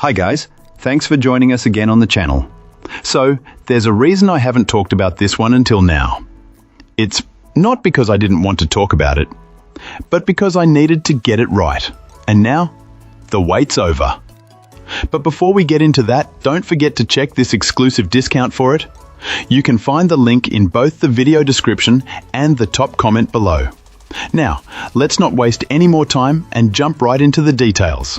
Hi guys, thanks for joining us again on the channel. So, there's a reason I haven't talked about this one until now. It's not because I didn't want to talk about it, but because I needed to get it right. And now, the wait's over. But before we get into that, don't forget to check this exclusive discount for it. You can find the link in both the video description and the top comment below. Now, let's not waste any more time and jump right into the details.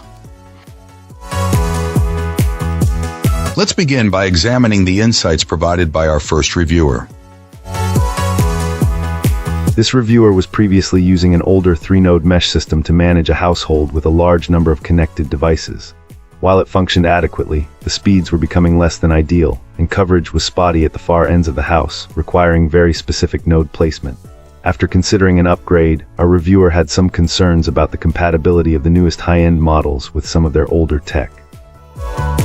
Let's begin by examining the insights provided by our first reviewer. This reviewer was previously using an older 3-node mesh system to manage a household with a large number of connected devices. While it functioned adequately, the speeds were becoming less than ideal, and coverage was spotty at the far ends of the house, requiring very specific node placement. After considering an upgrade, our reviewer had some concerns about the compatibility of the newest high-end models with some of their older tech.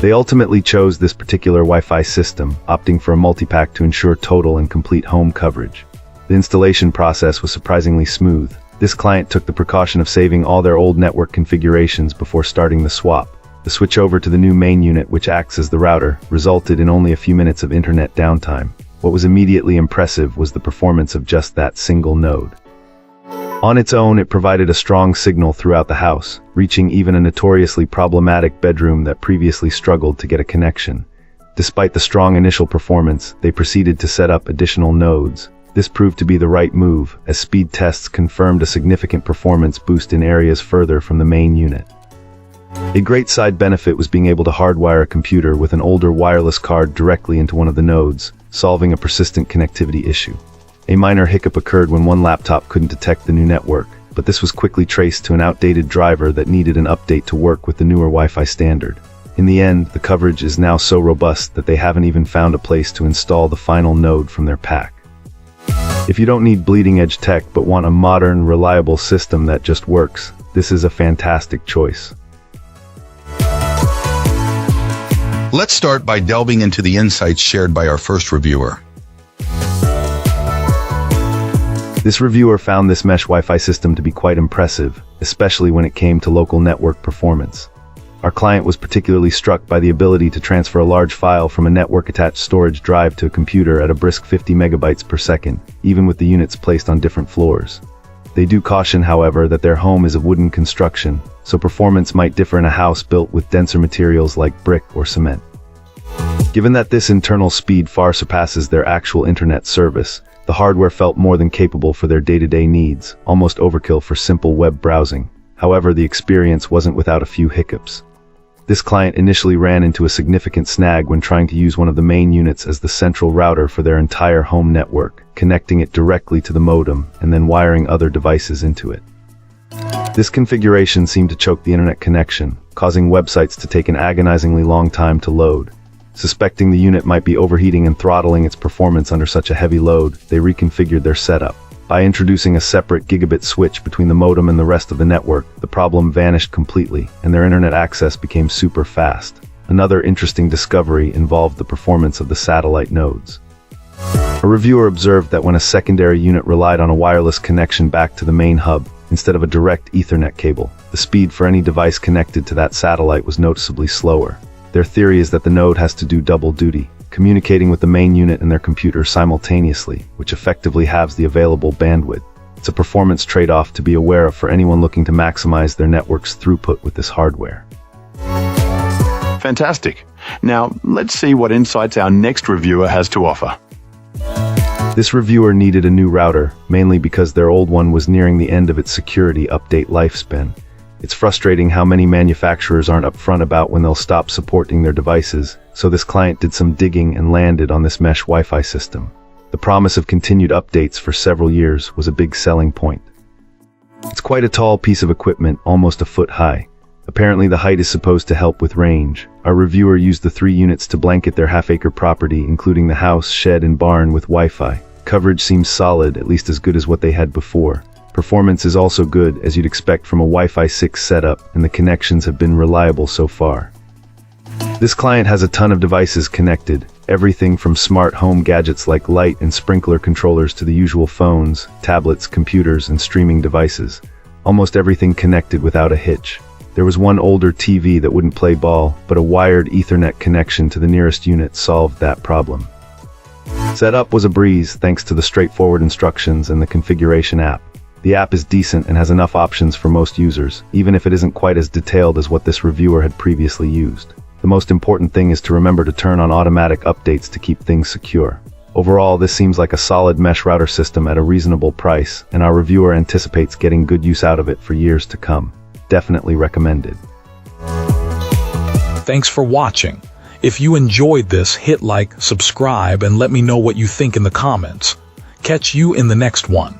They ultimately chose this particular Wi-Fi system, opting for a multi-pack to ensure total and complete home coverage. The installation process was surprisingly smooth. This client took the precaution of saving all their old network configurations before starting the swap. The switch over to the new main unit, which acts as the router, resulted in only a few minutes of internet downtime. What was immediately impressive was the performance of just that single node. On its own, it provided a strong signal throughout the house, reaching even a notoriously problematic bedroom that previously struggled to get a connection. Despite the strong initial performance, they proceeded to set up additional nodes. This proved to be the right move, as speed tests confirmed a significant performance boost in areas further from the main unit. A great side benefit was being able to hardwire a computer with an older wireless card directly into one of the nodes, solving a persistent connectivity issue. A minor hiccup occurred when one laptop couldn't detect the new network, but this was quickly traced to an outdated driver that needed an update to work with the newer Wi-Fi standard. In the end, the coverage is now so robust that they haven't even found a place to install the final node from their pack. If you don't need bleeding-edge tech but want a modern, reliable system that just works, this is a fantastic choice. Let's start by delving into the insights shared by our first reviewer. This reviewer found this mesh Wi-Fi system to be quite impressive, especially when it came to local network performance. Our client was particularly struck by the ability to transfer a large file from a network-attached storage drive to a computer at a brisk 50 megabytes per second, even with the units placed on different floors. They do caution, however, that their home is of wooden construction, so performance might differ in a house built with denser materials like brick or cement. Given that this internal speed far surpasses their actual internet service, the hardware felt more than capable for their day-to-day needs, almost overkill for simple web browsing. However, the experience wasn't without a few hiccups. This client initially ran into a significant snag when trying to use one of the main units as the central router for their entire home network, connecting it directly to the modem and then wiring other devices into it. This configuration seemed to choke the internet connection, causing websites to take an agonizingly long time to load. Suspecting the unit might be overheating and throttling its performance under such a heavy load, they reconfigured their setup. By introducing a separate gigabit switch between the modem and the rest of the network, the problem vanished completely, and their internet access became super fast. Another interesting discovery involved the performance of the satellite nodes. A reviewer observed that when a secondary unit relied on a wireless connection back to the main hub, instead of a direct Ethernet cable, the speed for any device connected to that satellite was noticeably slower. Their theory is that the node has to do double duty, communicating with the main unit and their computer simultaneously, which effectively halves the available bandwidth. It's a performance trade-off to be aware of for anyone looking to maximize their network's throughput with this hardware. Fantastic. Now, let's see what insights our next reviewer has to offer. This reviewer needed a new router, mainly because their old one was nearing the end of its security update lifespan. It's frustrating how many manufacturers aren't upfront about when they'll stop supporting their devices, so this client did some digging and landed on this mesh Wi-Fi system. The promise of continued updates for several years was a big selling point. It's quite a tall piece of equipment, almost a foot high. Apparently the height is supposed to help with range. Our reviewer used the 3 units to blanket their half-acre property, including the house, shed, and barn with Wi-Fi. Coverage seems solid, at least as good as what they had before. Performance is also good, as you'd expect from a Wi-Fi 6 setup, and the connections have been reliable so far. This client has a ton of devices connected, everything from smart home gadgets like light and sprinkler controllers to the usual phones, tablets, computers, and streaming devices. Almost everything connected without a hitch. There was one older TV that wouldn't play ball, but a wired Ethernet connection to the nearest unit solved that problem. Setup was a breeze thanks to the straightforward instructions and the configuration app. The app is decent and has enough options for most users, even if it isn't quite as detailed as what this reviewer had previously used. The most important thing is to remember to turn on automatic updates to keep things secure. Overall, this seems like a solid mesh router system at a reasonable price, and our reviewer anticipates getting good use out of it for years to come. Definitely recommended. Thanks for watching. If you enjoyed this, hit like, subscribe, and let me know what you think in the comments. Catch you in the next one.